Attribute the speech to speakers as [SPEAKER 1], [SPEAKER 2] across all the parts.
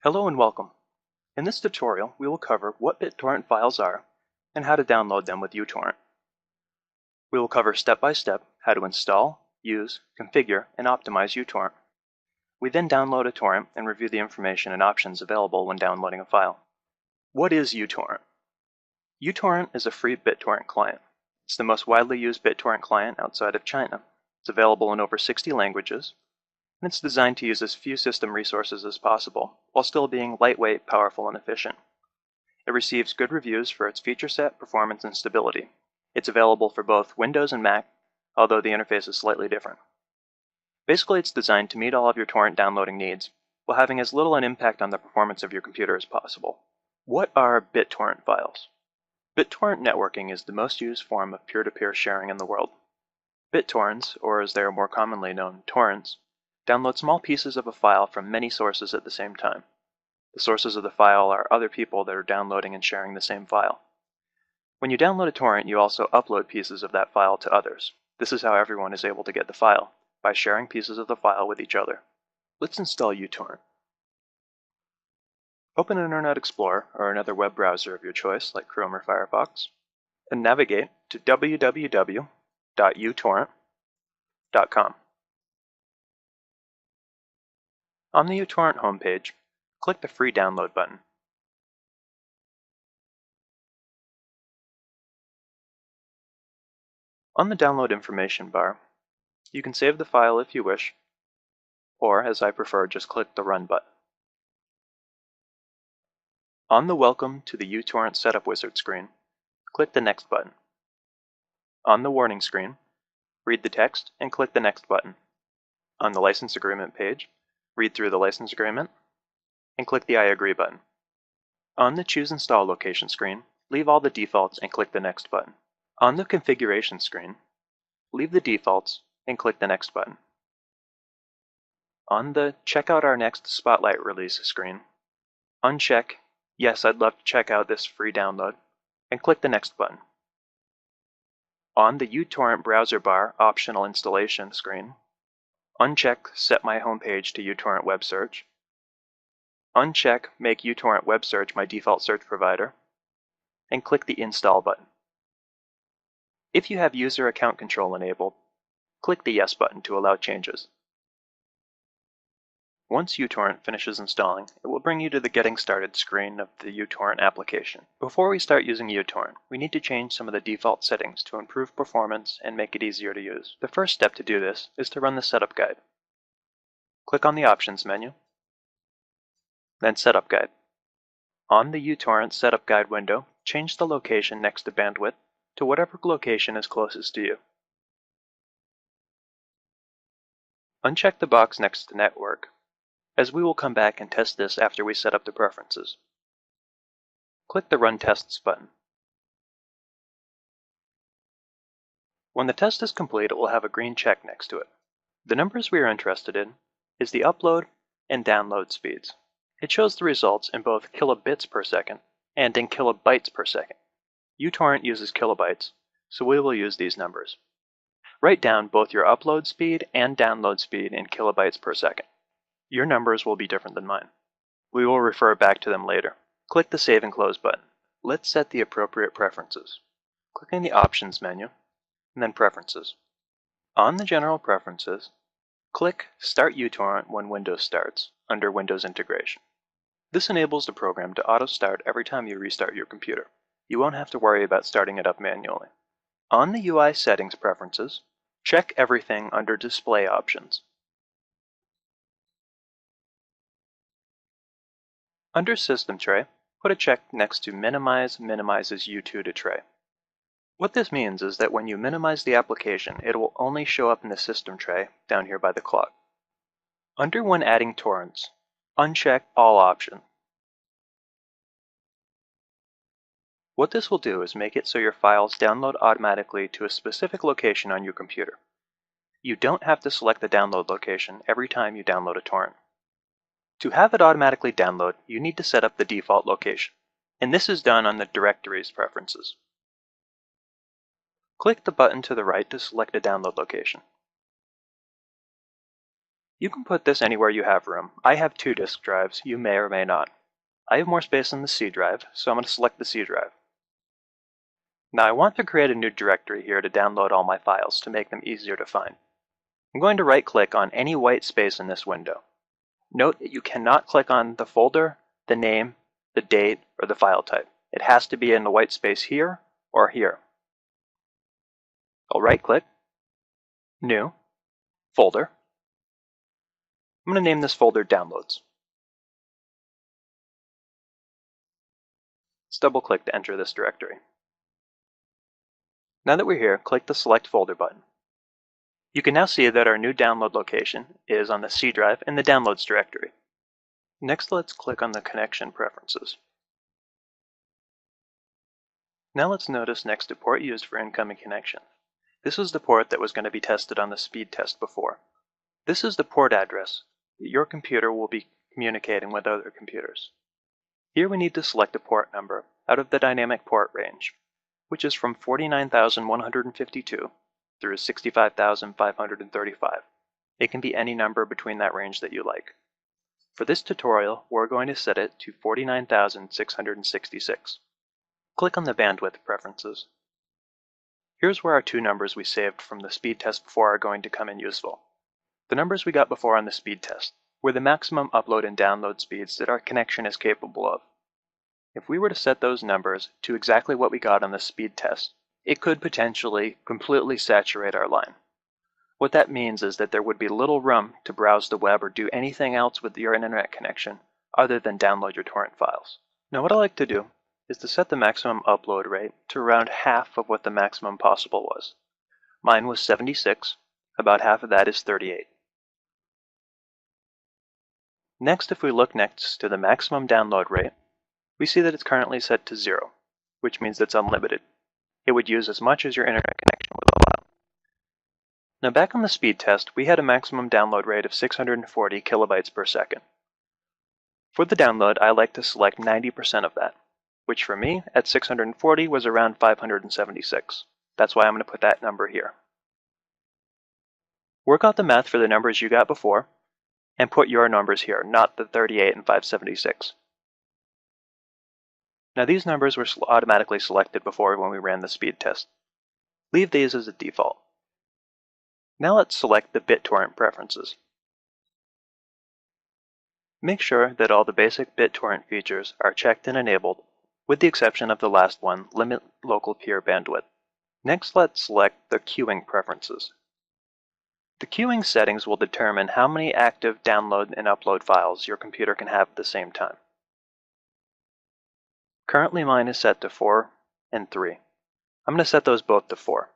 [SPEAKER 1] Hello and welcome. In this tutorial, we will cover what BitTorrent files are and how to download them with uTorrent. We will cover step-by-step how to install, use, configure, and optimize uTorrent. We then download a torrent and review the information and options available when downloading a file. What is uTorrent? uTorrent is a free BitTorrent client. It's the most widely used BitTorrent client outside of China. It's available in over 60 languages, and it's designed to use as few system resources as possible, while still being lightweight, powerful, and efficient. It receives good reviews for its feature set, performance, and stability. It's available for both Windows and Mac, although the interface is slightly different. Basically, it's designed to meet all of your torrent downloading needs, while having as little an impact on the performance of your computer as possible. What are BitTorrent files? BitTorrent networking is the most used form of peer-to-peer sharing in the world. BitTorrents, or as they are more commonly known, torrents, download small pieces of a file from many sources at the same time. The sources of the file are other people that are downloading and sharing the same file. When you download a torrent, you also upload pieces of that file to others. This is how everyone is able to get the file, by sharing pieces of the file with each other. Let's install uTorrent. Open Internet Explorer or another web browser of your choice, like Chrome or Firefox, and navigate to www.utorrent.com. On the uTorrent homepage, click the Free Download button. On the Download Information bar, you can save the file if you wish, or, as I prefer, just click the Run button. On the Welcome to the uTorrent Setup Wizard screen, click the Next button. On the warning screen, read the text and click the Next button. On the License Agreement page, read through the license agreement and click the I Agree button. On the Choose Install Location screen, leave all the defaults and click the Next button. On the Configuration screen, leave the defaults and click the Next button. On the Check Out Our Next Spotlight Release screen, uncheck Yes, I'd love to check out this free download, and click the Next button. On the uTorrent browser bar Optional Installation screen, uncheck Set My Homepage to uTorrent Web Search, uncheck Make uTorrent Web Search my default search provider, and click the Install button. If you have user account control enabled, click the Yes button to allow changes. Once uTorrent finishes installing, it will bring you to the Getting Started screen of the uTorrent application. Before we start using uTorrent, we need to change some of the default settings to improve performance and make it easier to use. The first step to do this is to run the Setup Guide. Click on the Options menu, then Setup Guide. On the uTorrent Setup Guide window, change the location next to Bandwidth to whatever location is closest to you. Uncheck the box next to Network, as we will come back and test this after we set up the preferences. Click the Run Tests button. When the test is complete, it will have a green check next to it. The numbers we are interested in is the upload and download speeds. It shows the results in both kilobits per second and in kilobytes per second. uTorrent uses kilobytes, so we will use these numbers. Write down both your upload speed and download speed in kilobytes per second. Your numbers will be different than mine. We will refer back to them later. Click the Save and Close button. Let's set the appropriate preferences. Clicking the Options menu, and then Preferences. On the General Preferences, click Start uTorrent when Windows starts, under Windows Integration. This enables the program to auto-start every time you restart your computer. You won't have to worry about starting it up manually. On the UI Settings Preferences, check everything under Display Options. Under System Tray, put a check next to Minimize minimizes U2 to tray. What this means is that when you minimize the application, it will only show up in the system tray down here by the clock. Under When Adding Torrents, uncheck All Option. What this will do is make it so your files download automatically to a specific location on your computer. You don't have to select the download location every time you download a torrent. To have it automatically download, you need to set up the default location, and this is done on the Directories Preferences. Click the button to the right to select a download location. You can put this anywhere you have room. I have 2 disk drives, you may or may not. I have more space on the C drive, so I'm going to select the C drive. Now I want to create a new directory here to download all my files to make them easier to find. I'm going to right-click on any white space in this window. Note that you cannot click on the folder, the name, the date, or the file type. It has to be in the white space here or here. I'll right-click, New, Folder. I'm going to name this folder Downloads. Let's double-click to enter this directory. Now that we're here, click the Select Folder button. You can now see that our new download location is on the C drive in the Downloads directory. Next, let's click on the connection preferences. Now let's notice next to port used for incoming connection. This is the port that was going to be tested on the speed test before. This is the port address that your computer will be communicating with other computers. Here we need to select a port number out of the dynamic port range, which is from 49,152 through 65,535. It can be any number between that range that you like. For this tutorial, we're going to set it to 49,666. Click on the bandwidth preferences. Here's where our 2 numbers we saved from the speed test before are going to come in useful. The numbers we got before on the speed test were the maximum upload and download speeds that our connection is capable of. If we were to set those numbers to exactly what we got on the speed test, it could potentially completely saturate our line. What that means is that there would be little room to browse the web or do anything else with your internet connection other than download your torrent files. Now what I like to do is to set the maximum upload rate to around half of what the maximum possible was. Mine was 76, about half of that is 38. Next, if we look next to the maximum download rate, we see that it's currently set to 0, which means it's unlimited. It would use as much as your internet connection would allow. Now back on the speed test, we had a maximum download rate of 640 kilobytes per second. For the download, I like to select 90% of that, which for me, at 640 was around 576. That's why I'm going to put that number here. Work out the math for the numbers you got before, and put your numbers here, not the 38 and 576. Now these numbers were automatically selected before when we ran the speed test. Leave these as a default. Now let's select the BitTorrent preferences. Make sure that all the basic BitTorrent features are checked and enabled, with the exception of the last one, Limit Local Peer Bandwidth. Next, let's select the queuing preferences. The queuing settings will determine how many active download and upload files your computer can have at the same time. Currently mine is set to 4 and 3. I'm going to set those both to 4.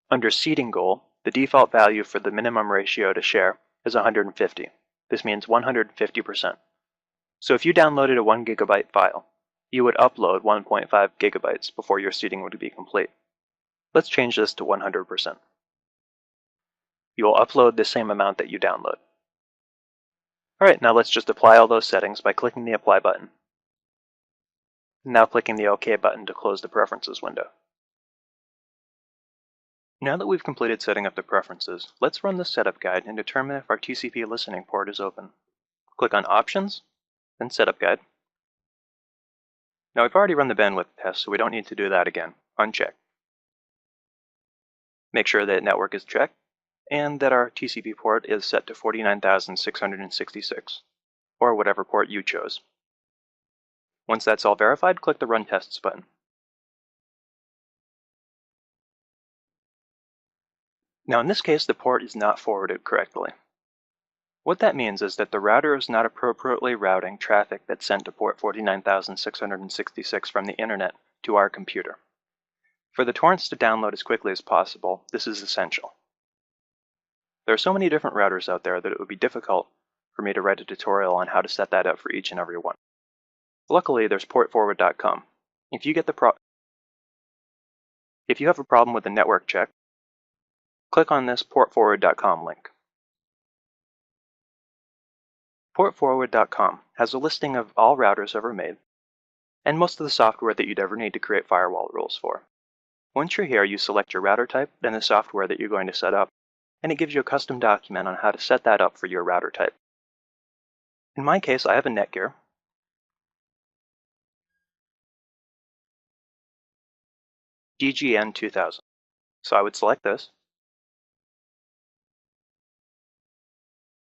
[SPEAKER 1] Under seeding goal, the default value for the minimum ratio to share is 150. This means 150%. So if you downloaded a 1 gigabyte file, you would upload 1.5 gigabytes before your seeding would be complete. Let's change this to 100%. You will upload the same amount that you download. Alright, now let's just apply all those settings by clicking the Apply button. Now clicking the OK button to close the Preferences window. Now that we've completed setting up the preferences, let's run the setup guide and determine if our TCP listening port is open. Click on Options, then Setup Guide. Now we've already run the bandwidth test, so we don't need to do that again. Uncheck. Make sure that network is checked, and that our TCP port is set to 49,666, or whatever port you chose. Once that's all verified, click the Run Tests button. Now in this case, the port is not forwarded correctly. What that means is that the router is not appropriately routing traffic that's sent to port 49,666 from the internet to our computer. For the torrents to download as quickly as possible, this is essential. There are so many different routers out there that it would be difficult for me to write a tutorial on how to set that up for each and every one. Luckily, there's portforward.com. If you have a problem with the network check, click on this portforward.com link. Portforward.com has a listing of all routers ever made, and most of the software that you'd ever need to create firewall rules for. Once you're here, you select your router type, then the software that you're going to set up, and it gives you a custom document on how to set that up for your router type. In my case, I have a Netgear. DGN 2000. So I would select this.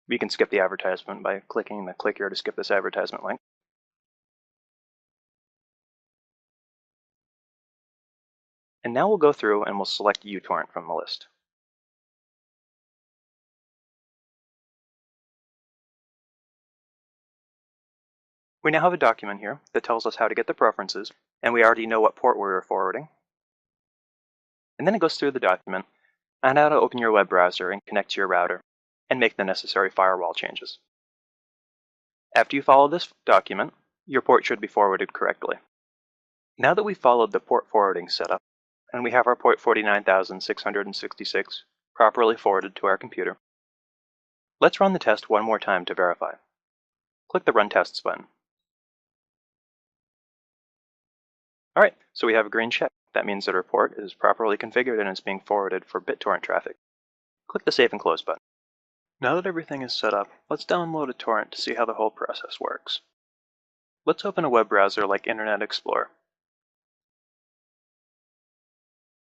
[SPEAKER 1] You can skip the advertisement by clicking the click here to skip this advertisement link. And now we'll go through and we'll select uTorrent from the list. We now have a document here that tells us how to get the preferences, and we already know what port we're forwarding. And then it goes through the document on how to open your web browser and connect to your router, and make the necessary firewall changes. After you follow this document, your port should be forwarded correctly. Now that we've followed the port forwarding setup, and we have our port 49666 properly forwarded to our computer, let's run the test one more time to verify. Click the Run Tests button. Alright, so we have a green check. That means that our port is properly configured and is being forwarded for BitTorrent traffic. Click the Save and Close button. Now that everything is set up, let's download a torrent to see how the whole process works. Let's open a web browser like Internet Explorer.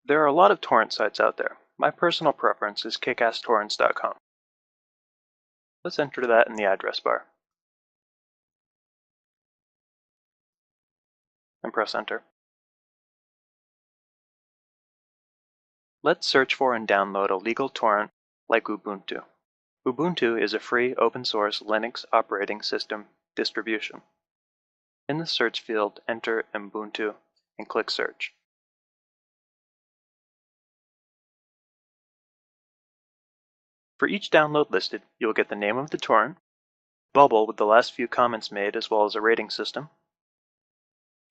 [SPEAKER 1] There are a lot of torrent sites out there. My personal preference is kickasstorrents.com. Let's enter that in the address bar. And press enter. Let's search for and download a legal torrent like Ubuntu. Ubuntu is a free open-source Linux operating system distribution. In the search field, enter Ubuntu and click Search. For each download listed, you will get the name of the torrent, bubble with the last few comments made as well as a rating system,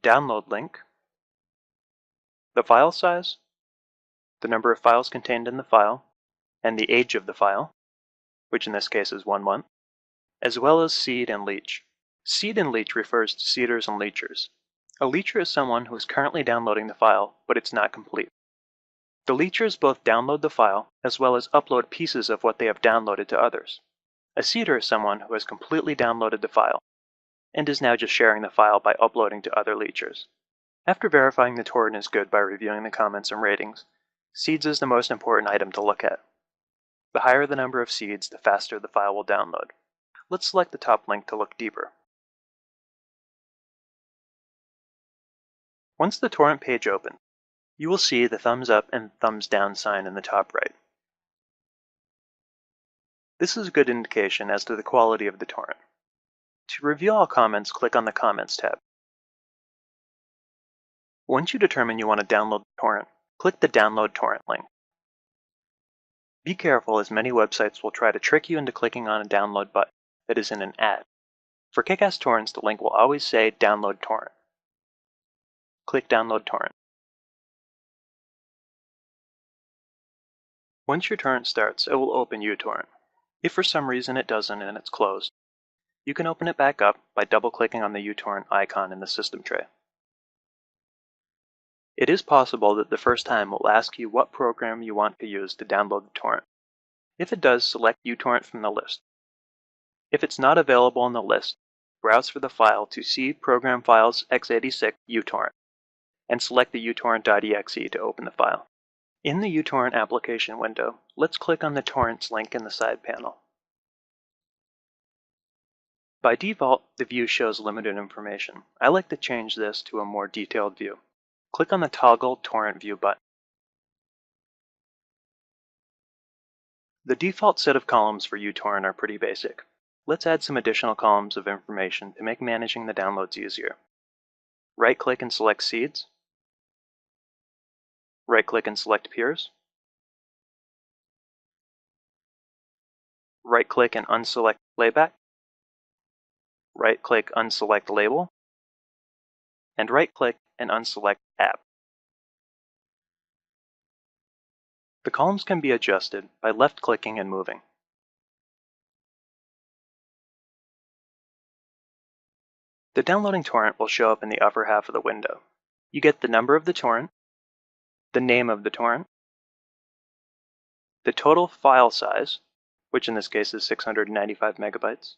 [SPEAKER 1] download link, the file size, the number of files contained in the file, and the age of the file, which in this case is 1 month, as well as seed and leech. Seed and leech refers to seeders and leechers. A leecher is someone who is currently downloading the file, but it's not complete. The leechers both download the file as well as upload pieces of what they have downloaded to others. A seeder is someone who has completely downloaded the file and is now just sharing the file by uploading to other leechers. After verifying the torrent is good by reviewing the comments and ratings, seeds is the most important item to look at. The higher the number of seeds, the faster the file will download. Let's select the top link to look deeper. Once the torrent page opens, you will see the thumbs up and thumbs down sign in the top right. This is a good indication as to the quality of the torrent. To review all comments, click on the Comments tab. Once you determine you want to download the torrent, click the Download Torrent link. Be careful, as many websites will try to trick you into clicking on a download button that is in an ad. For Kickass Torrents, the link will always say Download Torrent. Click Download Torrent. Once your torrent starts, it will open uTorrent. If for some reason it doesn't and it's closed, you can open it back up by double-clicking on the uTorrent icon in the system tray. It is possible that the first time it will ask you what program you want to use to download the torrent. If it does, select uTorrent from the list. If it's not available in the list, browse for the file to C Program Files x86 uTorrent, and select the uTorrent.exe to open the file. In the uTorrent application window, let's click on the Torrents link in the side panel. By default, the view shows limited information. I like to change this to a more detailed view. Click on the Toggle Torrent View button. The default set of columns for uTorrent are pretty basic. Let's add some additional columns of information to make managing the downloads easier. Right-click and select Seeds. Right-click and select Peers. Right-click and unselect Playback. Right-click, unselect Label. And right-click and unselect App. The columns can be adjusted by left-clicking and moving. The downloading torrent will show up in the upper half of the window. You get the number of the torrent, the name of the torrent, the total file size, which in this case is 695 megabytes.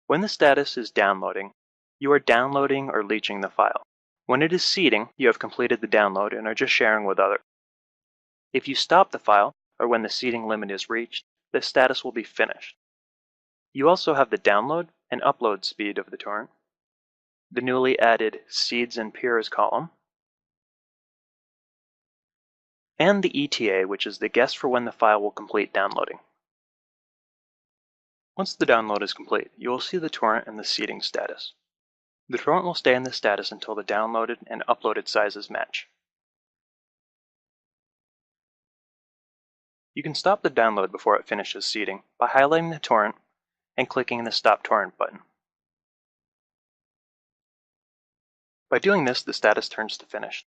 [SPEAKER 1] When the status is downloading, you are downloading or leeching the file. When it is seeding, you have completed the download and are just sharing with others. If you stop the file, or when the seeding limit is reached, the status will be finished. You also have the download and upload speed of the torrent, the newly added Seeds and Peers column, and the ETA, which is the guess for when the file will complete downloading. Once the download is complete, you will see the torrent and the seeding status. The torrent will stay in this status until the downloaded and uploaded sizes match. You can stop the download before it finishes seeding by highlighting the torrent and clicking the Stop Torrent button. By doing this, the status turns to finished.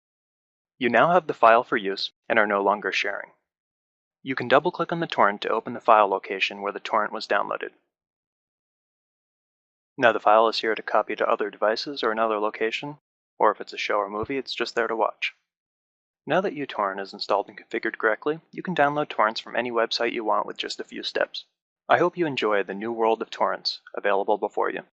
[SPEAKER 1] You now have the file for use and are no longer sharing. You can double-click on the torrent to open the file location where the torrent was downloaded. Now the file is here to copy to other devices or another location, or if it's a show or movie, it's just there to watch. Now that uTorrent is installed and configured correctly, you can download torrents from any website you want with just a few steps. I hope you enjoy the new world of torrents available before you.